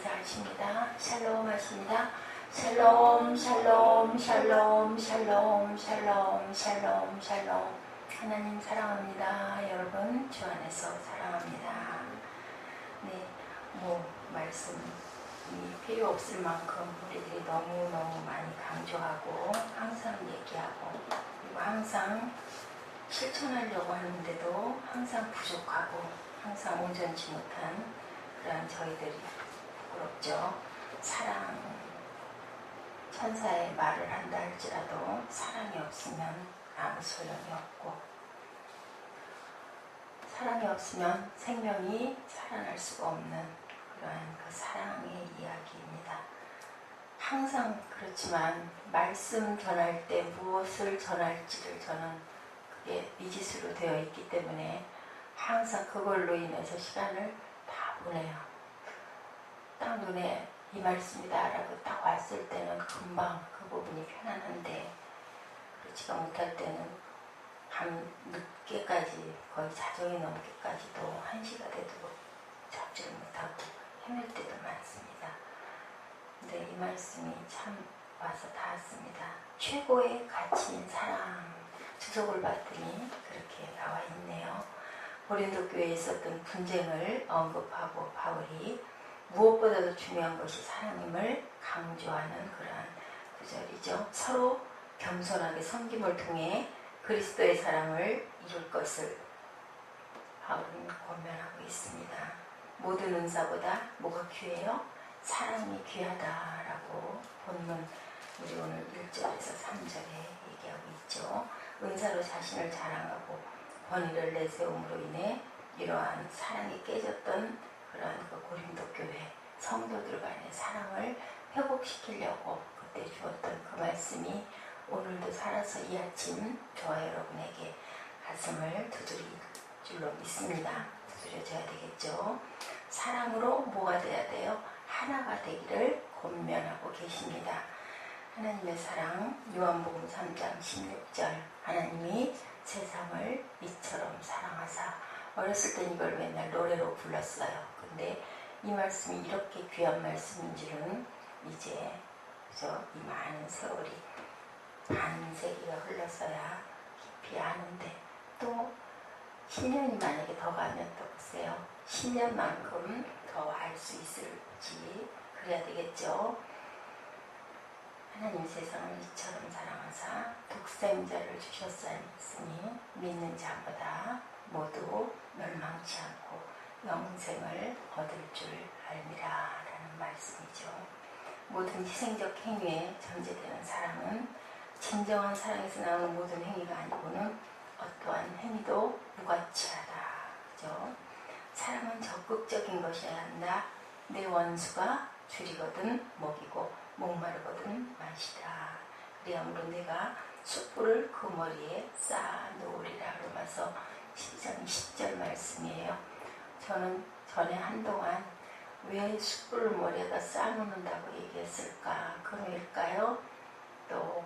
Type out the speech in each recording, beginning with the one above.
인사하십니다. 샬롬 하십니다. 샬롬 샬롬 샬롬 샬롬 샬롬 샬롬 샬롬. 하나님 사랑합니다. 여러분 주 안에서 사랑합니다. 네, 말씀이 필요 없을 만큼 우리들이 너무너무 많이 강조하고 항상 얘기하고 그리고 항상 실천하려고 하는데도 항상 부족하고 항상 온전치 못한 그런 저희들이 부끄럽죠. 사랑, 천사의 말을 한다 할지라도 사랑이 없으면 아무 소용이 없고 사랑이 없으면 생명이 살아날 수가 없는 그러한 그 사랑의 이야기입니다. 항상 그렇지만 말씀 전할 때 무엇을 전할지를 저는 그게 미지수로 되어 있기 때문에 항상 그걸로 인해서 시간을 다 보내요. 딱 눈에 이 말씀이다 라고 딱 왔을 때는 금방 그 부분이 편안한데 그렇지가 못할 때는 밤 늦게까지 거의 자정이 넘게까지도 1시가 돼도 잡지를 못하고 헤맬 때도 많습니다. 근데 이 말씀이 참 와서 닿았습니다. 최고의 가치인 사랑 주석을 봤더니 그렇게 나와 있네요. 고린도 교회에 있었던 분쟁을 언급하고 바울이 무엇보다도 중요한 것이 사랑임을 강조하는 그러한 구절이죠. 서로 겸손하게 섬김을 통해 그리스도의 사랑을 이룰 것을 바울은 권면하고 있습니다. 모든 은사보다 뭐가 귀해요? 사랑이 귀하다라고 본문 우리 오늘 1절에서 3절에 얘기하고 있죠. 은사로 자신을 자랑하고 권위를 내세움으로 인해 이러한 사랑이 깨졌던 그러한 그 고린도 교회 성도들 간의 사랑을 회복시키려고 그때 주었던 그 말씀이 오늘도 살아서 이 아침 저와 여러분에게 가슴을 두드릴 줄로 믿습니다. 두드려져야 되겠죠. 사랑으로 뭐가 돼야 돼요? 하나가 되기를 권면하고 계십니다. 하나님의 사랑 요한복음 3장 16절 하나님이 세상을 이처럼 사랑하사 어렸을 땐 이걸 맨날 노래로 불렀어요. 근데 이 말씀이 이렇게 귀한 말씀인 줄은 이제 이 많은 세월이 반세기가 흘렀어야 깊이 아는데 또 10년이 만약에 더 가면 또 보세요. 10년만큼 더 알 수 있을지 그래야 되겠죠. 하나님 세상을 이처럼 사랑하사 독생자를 주셨으니 믿는 자보다 모두 멸망치 않고 영생을 얻을 줄 알미라 라는 말씀이죠. 모든 희생적 행위에 전제되는 사랑은 진정한 사랑에서 나오는 모든 행위가 아니고는 어떠한 행위도 무가치하다. 그죠? 사랑은 적극적인 것이어야 한다. 내 원수가 줄이거든 먹이고 목마르거든 마시라. 그리하므로 내가 숯불을 그 머리에 쌓아 놓으리라. 로마서 10장 10절 말씀이에요. 저는 전에 한동안 왜 숯불을 머리에다 쌓아 놓는다고 얘기했을까? 그 왜일까요? 또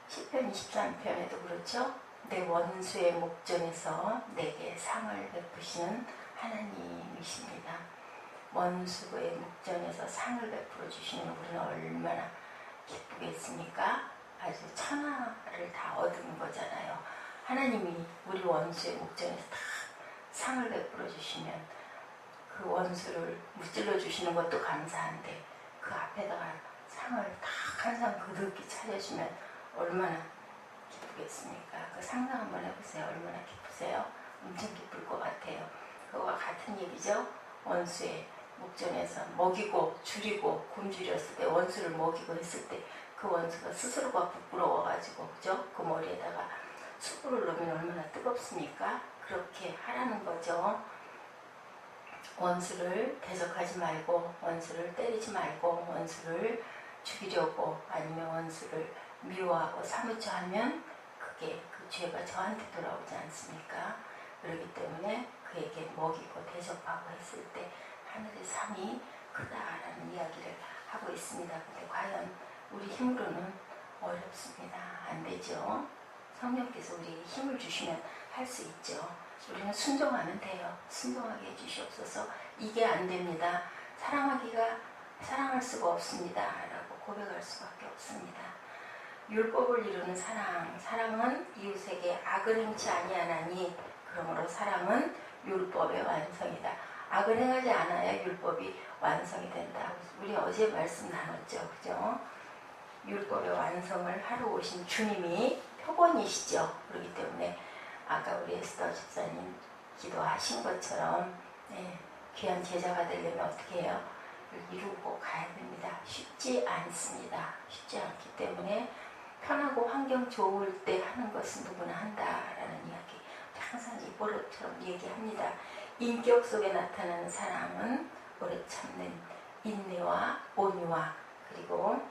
시편 23편에도 그렇죠. 내 원수의 목전에서 내게 상을 베푸시는 하나님이십니다. 원수의 목전에서 상을 베풀어 주시는 우리는 얼마나 기쁘겠습니까? 아주 천하를 다 얻은 거잖아요. 하나님이 우리 원수의 목전에서 다 상을 베풀어 주시면 그 원수를 무찔러 주시는 것도 감사한데 그 앞에다가 상을 딱 한 상 그득히 차려주면 얼마나 기쁘겠습니까? 그 상상 한번 해보세요. 얼마나 기쁘세요? 엄청 기쁠 것 같아요. 그거와 같은 얘기죠. 원수의 목전에서 먹이고 줄이고 굶주렸을 때 원수를 먹이고 했을 때 그 원수가 스스로가 부끄러워가지고 그죠? 그 머리에다가 숯불을 넣으면 얼마나 뜨겁습니까? 그렇게 하라는 거죠. 원수를 대적하지 말고 원수를 때리지 말고 원수를 죽이려고 아니면 원수를 미워하고 사무쳐 하면 그게 그 죄가 저한테 돌아오지 않습니까? 그렇기 때문에 그에게 먹이고 대접하고 했을 때 하늘의 상이 크다라는 이야기를 하고 있습니다. 근데 과연 우리 힘으로는 어렵습니다. 안 되죠. 성령께서 우리에게 힘을 주시면 할 수 있죠. 우리는 순종하면 돼요. 순종하게 해주시옵소서. 이게 안 됩니다. 사랑하기가 사랑할 수가 없습니다 라고 고백할 수밖에 없습니다. 율법을 이루는 사랑은 이웃에게 악을 행치 아니하나니 그러므로 사랑은 율법의 완성이다. 악을 행하지 않아야 율법이 완성이 된다. 우리 어제 말씀 나눴죠, 그죠? 율법의 완성을 하러 오신 주님이 표본이시죠. 그렇기 때문에 아까 우리 에스더 집사님 기도하신 것처럼 귀한 제자가 되려면 어떻게 해요? 이루고 가야 됩니다. 쉽지 않습니다. 쉽지 않기 때문에 편하고 환경 좋을 때 하는 것은 누구나 한다라는 이야기 항상 입버릇처럼 얘기합니다. 인격 속에 나타나는 사랑은 오래 참는 인내와 온유와 그리고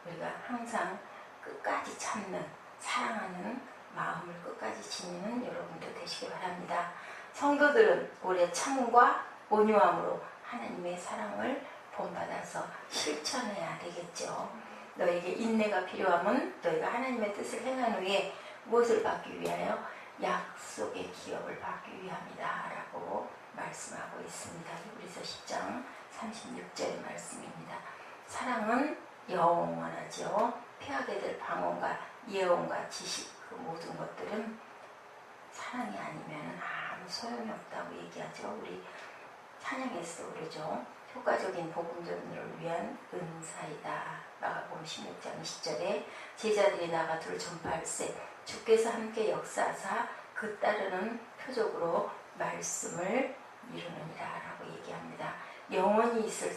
우리가 항상 끝까지 참는 사랑하는 마음을 끝까지 지니는 여러분들 되시기 바랍니다. 성도들은 오래 참음과 온유함으로 하나님의 사랑을 본받아서 실천해야 되겠죠. 너에게 인내가 필요하면 너희가 하나님의 뜻을 행한 후에 무엇을 받기 위하여? 약속의 기업을 받기 위함이다 라고 말씀하고 있습니다. 히브리서 10장 36절의 말씀입니다. 사랑은 영원하죠. 피하게 될 방언과 예언과 지식 그 모든 것들은 사랑이 아니면 아무 소용이 없다고 얘기하죠. 우리 찬양에서도 그러죠. 효과적인 복음 전도를 위한 은사이다. 마가복음 16장 20절에 제자들이 나가 둘 전파할세 주께서 함께 역사하사 그 따르는 표적으로 말씀을 이루느니라 라고 얘기합니다. 영원히 있을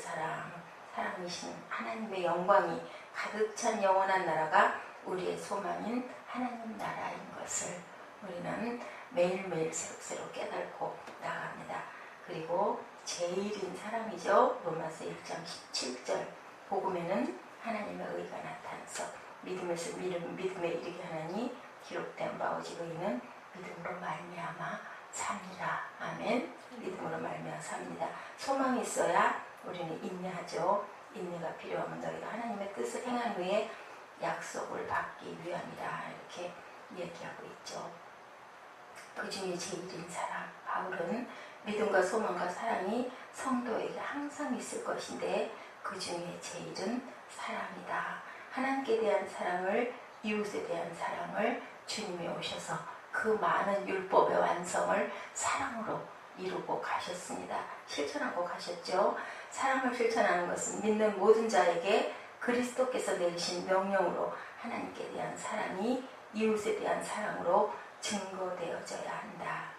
사랑이신 하나님의 영광이 가득 찬 영원한 나라가 우리의 소망인 하나님 나라인 것을 우리는 매일매일 새록새록 깨닫고 나갑니다. 그리고 제일인 사랑이죠. 로마서 1장 17절 복음에는 하나님의 의가 나타나서 믿음에서 믿음에 이르게 하나니 기록된 바 오직 의는 믿음으로 말미암아 삽니다. 아멘. 믿음으로 말미암아 삽니다. 소망이 있어야 우리는 인내하죠. 인내가 필요하면 너희가 하나님의 뜻을 행한 후에 약속을 받기 위함이다. 이렇게 얘기하고 있죠. 그 중에 제일인 사랑. 바울은 믿음과 소망과 사랑이 성도에게 항상 있을 것인데 그 중에 제일은 사랑이다. 하나님께 대한 사랑을 이웃에 대한 사랑을 주님이 오셔서 그 많은 율법의 완성을 사랑으로 이루고 가셨습니다. 실천하고 가셨죠. 사랑을 실천하는 것은 믿는 모든 자에게 그리스도께서 내리신 명령으로 하나님께 대한 사랑이 이웃에 대한 사랑으로 증거되어져야 한다.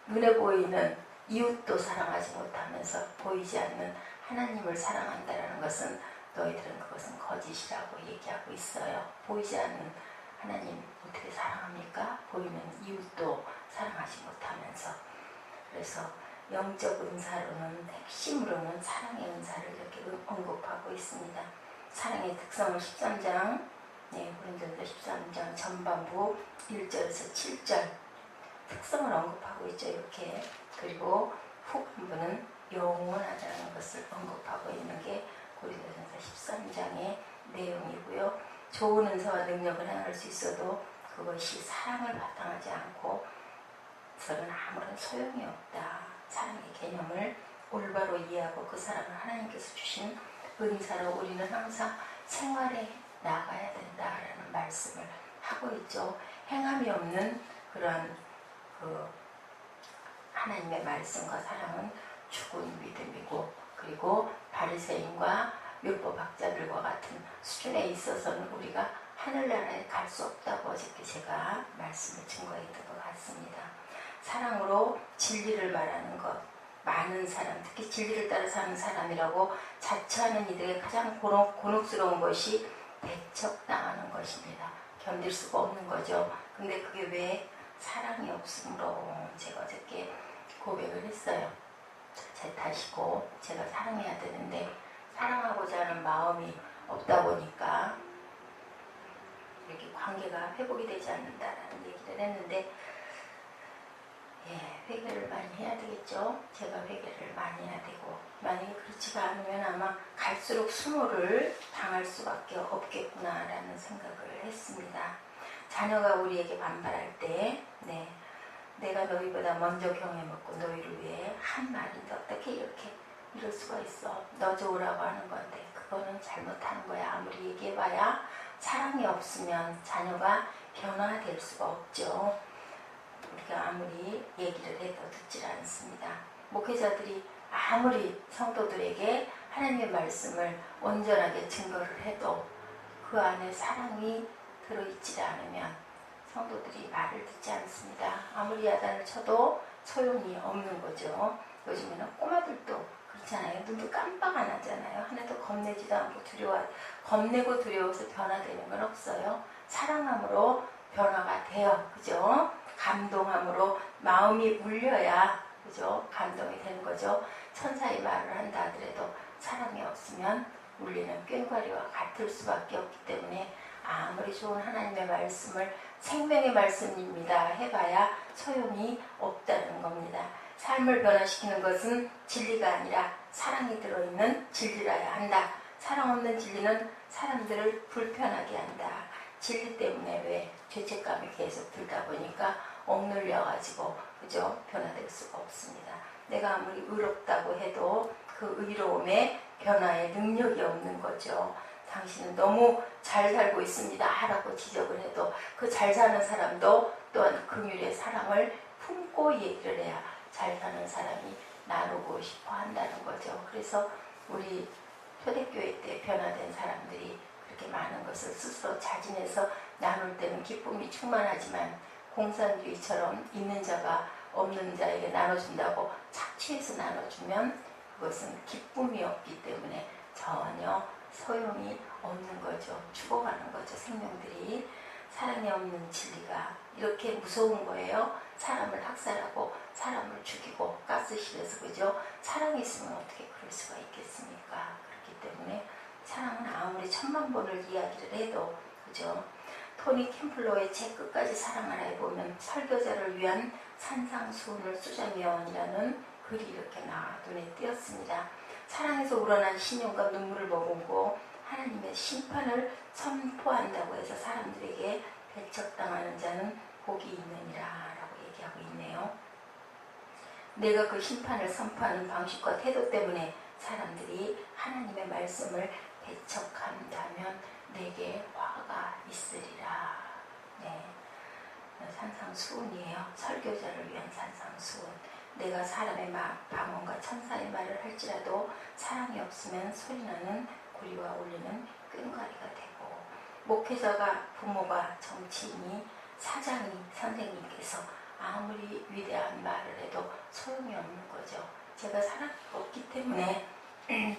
눈에 보이는 이웃도 사랑하지 못하면서 보이지 않는 하나님을 사랑한다는 것은 너희들은 그것은 거짓이라고 얘기하고 있어요. 보이지 않는 하나님 어떻게 사랑합니까? 보이는 이웃도 사랑하지 못하면서. 그래서 영적 은사로는 핵심으로는 사랑의 은사를 이렇게 언급하고 있습니다. 사랑의 특성을 13장 고린도전서 13장 전반부 1절에서 7절 특성을 언급하고 있죠. 이렇게. 그리고 후반부는 영원하다는 것을 언급하고 있는 게 고린도전서 13장의 내용이고요. 좋은 은사와 능력을 행할 수 있어도 그것이 사랑을 바탕하지 않고 서는 아무런 소용이 없다. 사랑의 개념을 올바로 이해하고 그 사랑을 하나님께서 주신 은사로 우리는 항상 생활에 나가야 된다라는 말씀을 하고 있죠. 행함이 없는 그런 하나님의 말씀과 사랑은 죽은 믿음이고 그리고 바리새인과 율법학자들과 같은 수준에 있어서는 우리가 하늘나라에 갈 수 없다고 어저께 제가 말씀을 증거했던 것 같습니다. 사랑으로 진리를 말하는 것, 많은 사람, 특히 진리를 따라 사는 사람이라고 자처하는 이들의 가장 곤혹스러운 것이 배척당하는 것입니다. 견딜 수가 없는 거죠. 근데 그게 왜 사랑이 없으므로 제가 어저께 고백을 했어요. 제 탓이고 제가 사랑해야 되는데 사랑하고자 하는 마음이 없다 보니까 이렇게 관계가 회복이 되지 않는다라는 얘기를 했는데 회개를 많이 해야 되겠죠. 제가 회개를 많이 해야 되고 만약에 그렇지가 않으면 아마 갈수록 수모를 당할 수밖에 없겠구나라는 생각을 했습니다. 자녀가 우리에게 반발할 때 내가 너희보다 먼저 경험했고 너희를 위해 한 말인데 어떻게 이렇게 이럴 수가 있어. 너 좋으라고 하는 건데 그거는 잘못하는 거야. 아무리 얘기해봐야 사랑이 없으면 자녀가 변화될 수가 없죠. 우리가 아무리 얘기를 해도 듣질 않습니다. 목회자들이 아무리 성도들에게 하나님의 말씀을 온전하게 증거를 해도 그 안에 사랑이 들어있지 않으면 성도들이 말을 듣지 않습니다. 아무리 야단을 쳐도 소용이 없는 거죠. 요즘에는 꼬마들도 그렇잖아요. 눈도 깜빡 안 하잖아요. 하나도 겁내지도 않고 겁내고 두려워서 변화되는 건 없어요. 사랑함으로 변화가 돼요. 그죠? 감동함으로 마음이 울려야 그죠? 감동이 되는 거죠. 천사의 말을 한다 하더라도 사랑이 없으면 울리는 꽹과리와 같을 수밖에 없기 때문에 아무리 좋은 하나님의 말씀을 생명의 말씀입니다 해봐야 소용이 없다는 겁니다. 삶을 변화시키는 것은 진리가 아니라 사랑이 들어있는 진리라야 한다. 사랑 없는 진리는 사람들을 불편하게 한다. 진리 때문에 왜 죄책감이 계속 들다 보니까 억눌려가지고 그죠? 변화될 수가 없습니다. 내가 아무리 의롭다고 해도 그 의로움에 변화의 능력이 없는 거죠. 당신은 너무 잘 살고 있습니다 라고 지적을 해도 그 잘 사는 사람도 또한 긍휼의 사랑을 품고 얘기를 해야 잘 사는 사람이 나누고 싶어 한다는 거죠. 그래서 우리 초대교회 때 변화된 사람들이 그렇게 많은 것을 스스로 자진해서 나눌 때는 기쁨이 충만하지만 공산주의처럼 있는 자가 없는 자에게 나눠준다고 착취해서 나눠주면 그것은 기쁨이 없기 때문에 전혀 소용이 없는 거죠. 죽어가는 거죠. 생명들이. 사랑이 없는 진리가 이렇게 무서운 거예요. 사람을 학살하고 사람을 죽이고 가스실에서 그죠. 사랑이 있으면 어떻게 그럴 수가 있겠습니까? 그렇기 때문에 사랑은 아무리 천만 번을 이야기를 해도 그죠. 토니 캠플러의 책 끝까지 사랑하라에 보면 설교자를 위한 산상수훈을 쏘자면이라는 글이 이렇게 눈에 띄었습니다. 사랑에서 우러난 신용과 눈물을 머금고 하나님의 심판을 선포한다고 해서 사람들에게 배척당하는 자는 복이 있느니라 라고 얘기하고 있네요. 내가 그 심판을 선포하는 방식과 태도 때문에 사람들이 하나님의 말씀을 배척한다면 내게 화가 있으리라. 네, 산상수훈이에요. 설교자를 위한 산상수훈. 내가 사람의 방언과 천사의 말을 할지라도 사랑이 없으면 소리나는 구리와 울리는 꽹과리가 되고, 목회자가 부모가 정치인이 사장이 선생님께서 아무리 위대한 말을 해도 소용이 없는 거죠. 제가 사랑이 없기 때문에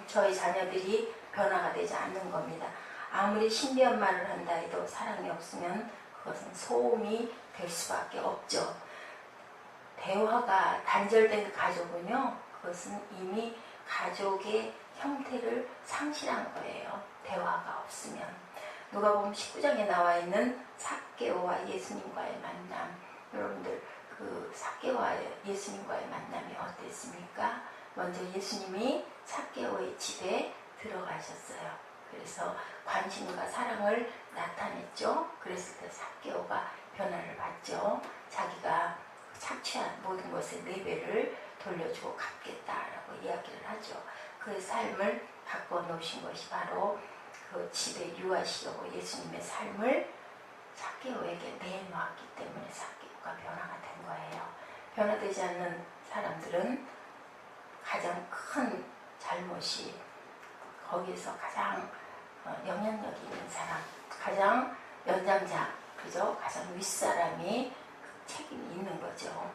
저희 자녀들이 변화가 되지 않는 겁니다. 아무리 신비한 말을 한다 해도 사랑이 없으면 그것은 소음이 될 수밖에 없죠. 대화가 단절된 가족은요, 그것은 이미 가족의 형태를 상실한 거예요. 대화가 없으면. 누가복음 19장에 나와 있는 삭개오와 예수님과의 만남, 여러분들 그 삭개오와 예수님과의 만남이 어땠습니까? 먼저 예수님이 삭개오의 집에 들어가셨어요. 그래서 관심과 사랑을 나타냈죠. 그랬을 때 삭개오가 변화를 받죠. 자기가 착취한 모든 것의 4배를 돌려주고 갚겠다라고 이야기를 하죠. 그의 삶을 바꿔놓으신 것이 바로 그 집에 유하시려고 예수님의 삶을 삭개오에게 내놓았기 때문에 삭개오가 변화가 된 거예요. 변화되지 않는 사람들은 가장 큰 잘못이 거기에서 가장 영향력 있는 사람, 가장 연장자, 그죠? 가장 윗사람이 책임이 있는 거죠.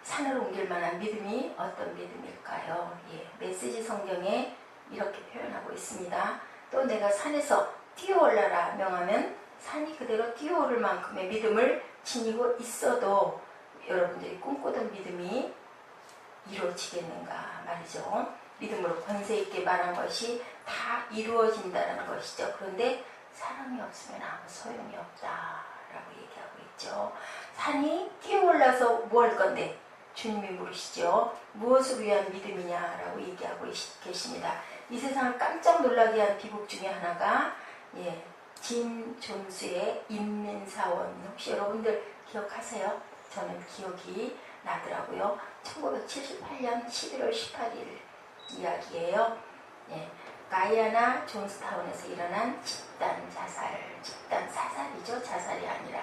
산을 옮길 만한 믿음이 어떤 믿음일까요? 예, 메시지 성경에 이렇게 표현하고 있습니다. 또 내가 산에서 뛰어올라라 명하면 산이 그대로 뛰어오를 만큼의 믿음을 지니고 있어도 여러분들이 꿈꾸던 믿음이 이루어지겠는가 말이죠. 믿음으로 권세 있게 말한 것이 다 이루어진다는 것이죠. 그런데 사랑이 없으면 아무 소용이 없다라고 얘기하고 있죠. 산이 뛰어올라서 뭐 할 건데? 주님이 물으시죠. 무엇을 위한 믿음이냐라고 얘기하고 계십니다. 이 세상을 깜짝 놀라게 한 비극 중에 하나가 진 존스의 인민사원. 혹시 여러분들 기억하세요? 저는 기억이 나더라고요. 1978년 11월 18일 이야기예요. 예, 가이아나 존스타운에서 일어난 집단 사살이죠. 자살이 아니라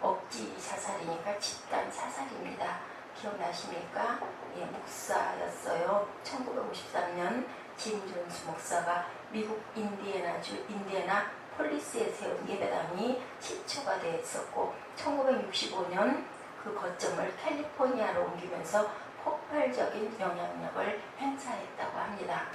억지 자살이니까 집단 사살입니다. 기억나십니까? 예, 목사였어요. 1953년 짐 존스 목사가 미국 인디애나주 인디애나 폴리스에 세운 예배당이 시초가 되어 있었고 1965년 그 거점을 캘리포니아로 옮기면서 폭발적인 영향력을 행사했다고 합니다.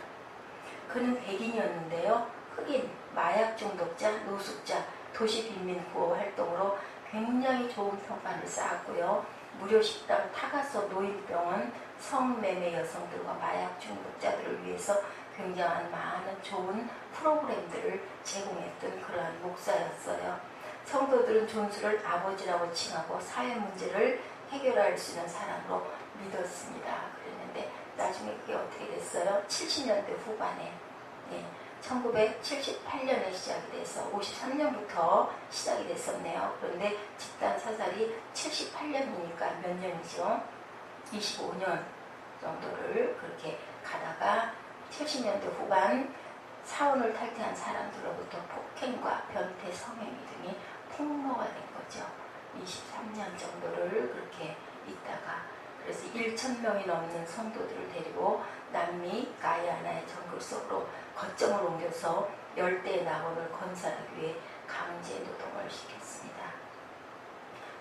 그는 백인이었는데요. 흑인, 마약 중독자, 노숙자, 도시 빈민 구호 활동으로 굉장히 좋은 평판을 쌓았고요. 무료 식당, 타가소 노인병원, 성매매 여성들과 마약 중독자들을 위해서 굉장한 많은 좋은 프로그램들을 제공했던 그러한 목사였어요. 성도들은 존스를 아버지라고 칭하고 사회 문제를 해결할 수 있는 사람으로 믿었습니다. 그랬는데 나중에 그게 어떻게 됐어요? 70년대 후반에 1978년에 시작이 돼서 53년부터 시작이 됐었네요. 그런데 집단 사살이 78년이니까 몇 년이죠? 25년 정도를 그렇게 가다가 70년대 후반 사원을 탈퇴한 사람들로부터 폭행과 변태, 성행위 등이 폭로가 된 거죠. 23년 정도를 그렇게 있다가 그래서 1,000명이 넘는 성도들을 데리고 남미 가이아나의 정글 속으로 거점을 옮겨서 열대의 낙원을 건설하기 위해 강제 노동을 시켰습니다.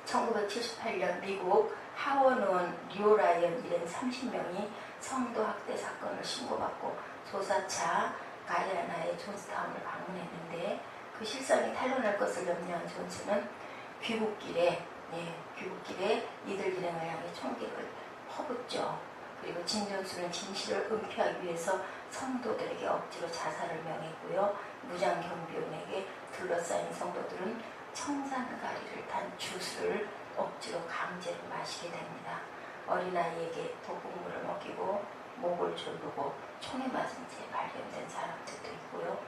1978년 미국 하원의원 리오라이언 일행 30명이 성도 학대 사건을 신고받고 조사차 가이아나의 존스타운을 방문했는데 그 실상이 탄로날 것을 염려한 존스는 귀국길에 이들 일행을 향해 총격을 퍼붓죠. 그리고 진 존스는 진실을 은폐하기 위해서 성도들에게 억지로 자살을 명했고요. 무장 경비원에게 둘러싸인 성도들은 청산가리를 탄 주스를 억지로 강제로 마시게 됩니다. 어린아이에게 독극물을 먹이고 목을 조르고 총에 맞은 채 발견된 사람들도 있고요.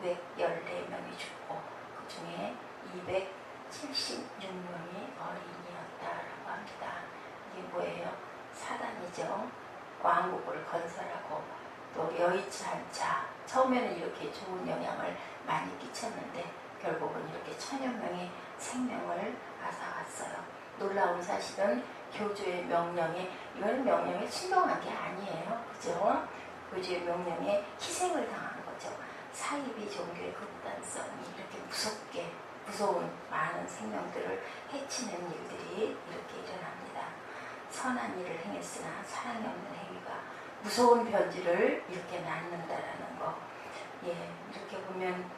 914명이 죽고 그 중에 276명이 어린이였다라고 합니다. 이게 뭐예요? 사단이죠. 왕국을 건설하고 또 여의치 않자 처음에는 이렇게 좋은 영향을 많이 끼쳤는데 결국은 이렇게 1000여 명의 생명을 앗아갔어요. 놀라운 사실은 교주의 명령에 이거는 명령에 순종한 게 아니에요. 그죠? 교주의 명령에 희생을 당한 거죠. 사이비 종교의 극단성이 이렇게 무서운 많은 생명들을 해치는 일들이 이렇게 일어납니다. 선한 일을 행했으나 사랑이 없는 행위가 무서운 변질을 이렇게 낳는다라는 거. 이렇게 보면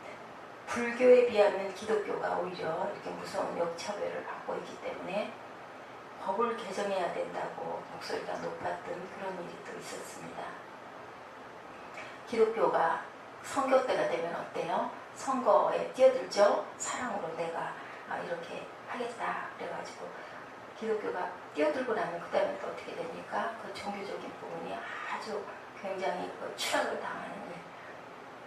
불교에 비하면 기독교가 오히려 이렇게 무서운 역차별을 받고 있기 때문에 법을 개정해야 된다고 목소리가 높았던 그런 일이 또 있었습니다. 기독교가 선거 때가 되면 어때요? 선거에 뛰어들죠? 사랑으로 내가 이렇게 하겠다 그래가지고 기독교가 뛰어들고 나면 그 다음에 또 어떻게 됩니까? 그 종교적인 부분이 아주 굉장히 추락을 당하는 일.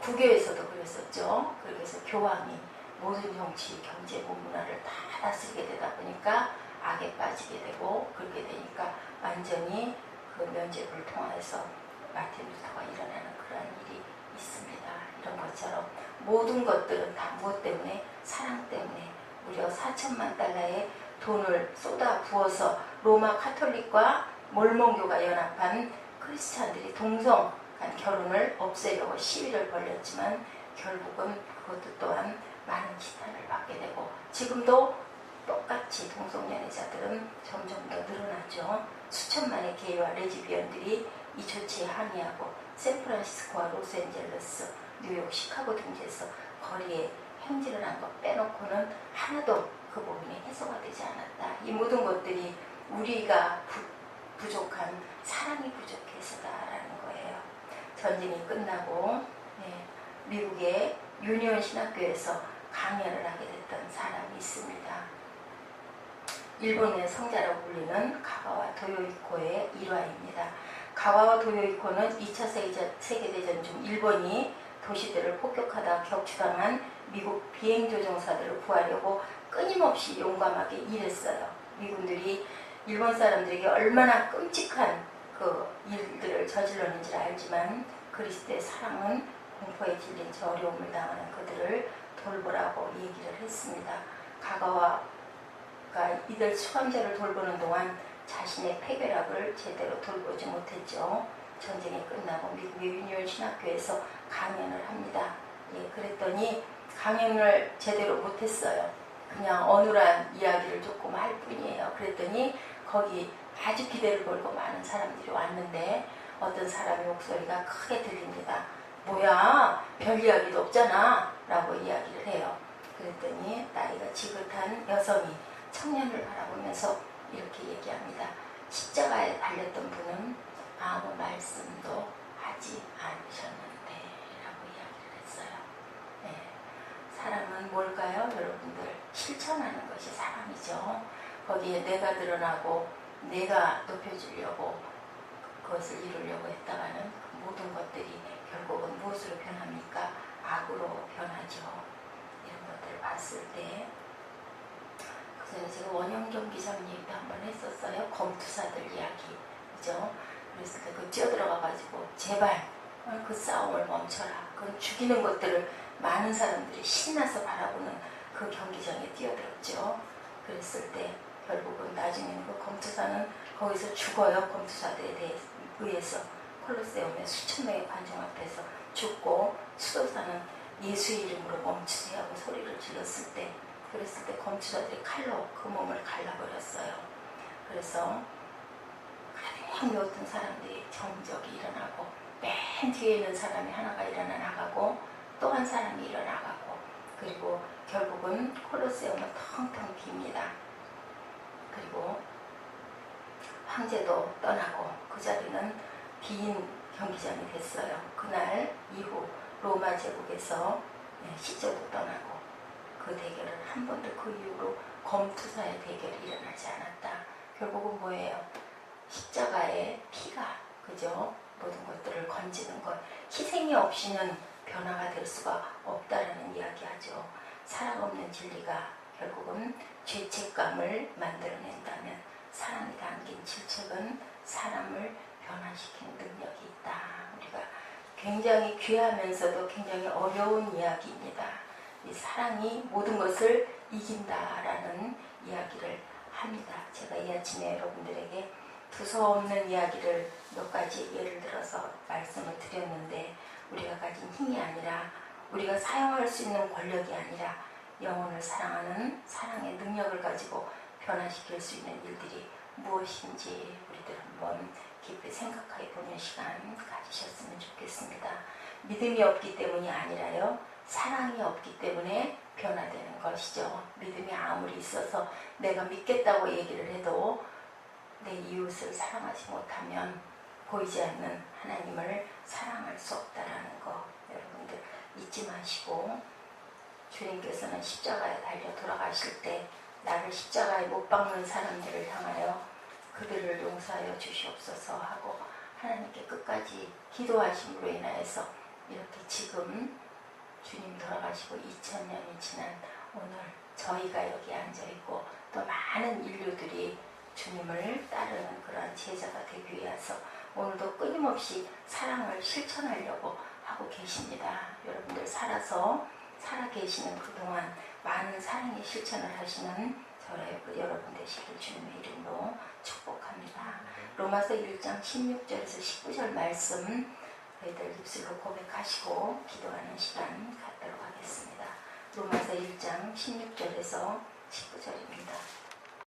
국교에서도 그랬었죠. 그래서 교황이 모든 정치, 경제, 문화를 다 다스리게 되다 보니까 악에 빠지게 되고 그렇게 되니까 완전히 그 면죄부를 통해서 마틴 루터가 일어나는 그런 일이 있습니다. 이런 것처럼 모든 것들은 다 무엇 때문에? 사랑 때문에 무려 4천만 달러의 돈을 쏟아 부어서 로마 카톨릭과 몰몬교가 연합한 크리스찬들이 동성 간 결혼을 없애려고 시위를 벌였지만 결국은 그것도 또한 많은 지탄을 받게 되고 지금도 똑같이 동성연애자들은 점점 더 늘어나죠. 수천만의 게이와 레즈비언들이 이 조치에 항의하고 샌프란시스코와 로스앤젤레스, 뉴욕, 시카고 등지에서 거리에 행진을 한 것 빼놓고는 하나도 그 부분이 해소가 되지 않았다. 이 모든 것들이 우리가 부족한 사랑이 부족해서다라는 거예요. 전쟁이 끝나고 미국의 유니온 신학교에서 강연을 하게 됐던 사람이 있습니다. 일본의 성자라고 불리는 가와와 도요이코의 일화입니다. 가와와 도요이코는 2차 세계대전 중 일본이 도시들을 폭격하다 격추당한 미국 비행조종사들을 구하려고 끊임없이 용감하게 일했어요. 미군들이 일본 사람들에게 얼마나 끔찍한 그 일들을 저질렀는지 알지만 그리스도의 사랑은 공포에 질린 저 어려움을 당하는 그들을 돌보라고 얘기를 했습니다. 가가와가 이들 수감자를 돌보는 동안 자신의 폐결학을 제대로 돌보지 못했죠. 전쟁이 끝나고 미국의 유니온 신학교에서 강연을 합니다. 예, 그랬더니 강연을 제대로 못했어요. 그냥 어눌한 이야기를 조금 할 뿐이에요. 그랬더니 거기 아주 기대를 걸고 많은 사람들이 왔는데 어떤 사람의 목소리가 크게 들립니다. 뭐야, 별 이야기도 없잖아 라고 이야기를 해요. 그랬더니 나이가 지긋한 여성이 청년을 바라보면서 이렇게 얘기합니다. 십자가에 달렸던 분은 아무 말씀도 하지 않으셨는데 라고 이야기를 했어요. 네. 사람은 뭘까요? 여러분들, 실천하는 것이 사람이죠. 거기에 내가 드러나고 내가 높여주려고 그것을 이루려고 했다가는 그 모든 것들이 결국은 무엇으로 변합니까? 악으로 변하죠. 이런 것들을 봤을 때 그래서 제가 원영경 기자님 얘기도 한번 했었어요. 검투사들 이야기, 그죠? 그랬을 때 그 뛰어들어가가지고 제발 그 싸움을 멈춰라. 그 죽이는 것들을 많은 사람들이 신나서 바라보는 그 경기장에 뛰어들었죠. 그랬을 때 결국은 나중에는 그 검투사는 거기서 죽어요. 검투사들에 의해서 콜로세움에 수천 명의 관중 앞에서 죽고, 수도사는 예수의 이름으로 멈추세요 하고 소리를 질렀을 때, 그랬을 때 검투사들이 칼로 그 몸을 갈라버렸어요. 그래서 가장 어떤 사람들이 정적이 일어나고, 맨 뒤에 있는 사람이 하나가 일어나 나가고 또 한 사람이 일어나 나가고, 그리고 결국은 콜로세움은 텅텅 빕니다. 그리고 황제도 떠나고 그 자리는 빈 경기장이 됐어요. 그날 이후 로마 제국에서 시저도 떠나고 그 대결은 한 번도 그 이후로 검투사의 대결이 일어나지 않았다. 결국은 뭐예요? 십자가의 피가, 그죠? 모든 것들을 건지는 것, 희생이 없이는 변화가 될 수가 없다라는 이야기하죠. 사랑 없는 진리가 결국은 죄책감을 만들어낸다면 사랑이 담긴 질책은 사람을 변화시키는 능력이 있다. 우리가 굉장히 귀하면서도 굉장히 어려운 이야기입니다. 이 사랑이 모든 것을 이긴다라는 이야기를 합니다. 제가 이 아침에 여러분들에게 두서없는 이야기를 몇 가지 예를 들어서 말씀을 드렸는데, 우리가 가진 힘이 아니라, 우리가 사용할 수 있는 권력이 아니라 영혼을 사랑하는 사랑의 능력을 가지고 변화시킬 수 있는 일들이 무엇인지 우리들 한번 깊이 생각해 보는 시간 가지셨으면 좋겠습니다. 믿음이 없기 때문이 아니라요, 사랑이 없기 때문에 변화되는 것이죠. 믿음이 아무리 있어서 내가 믿겠다고 얘기를 해도 내 이웃을 사랑하지 못하면 보이지 않는 하나님을 사랑할 수 없다라는 거 여러분들 잊지 마시고, 주님께서는 십자가에 달려 돌아가실 때 나를 십자가에 못 박는 사람들을 향하여 그들을 용서하여 주시옵소서 하고 하나님께 끝까지 기도하심으로 인하여서 이렇게 지금 주님 돌아가시고 2000년이 지난 오늘 저희가 여기 앉아있고 또 많은 인류들이 주님을 따르는 그런 제자가 되기 위해서 오늘도 끊임없이 사랑을 실천하려고 하고 계십니다. 여러분들 살아 계시는 그동안 많은 사랑의 실천을 하시는 여러분 되시길 주님의 이름으로 축복합니다. 로마서 1장 16절에서 19절 말씀 저희들 입술로 고백하시고 기도하는 시간 갖도록 하겠습니다. 로마서 1장 16절에서 19절입니다.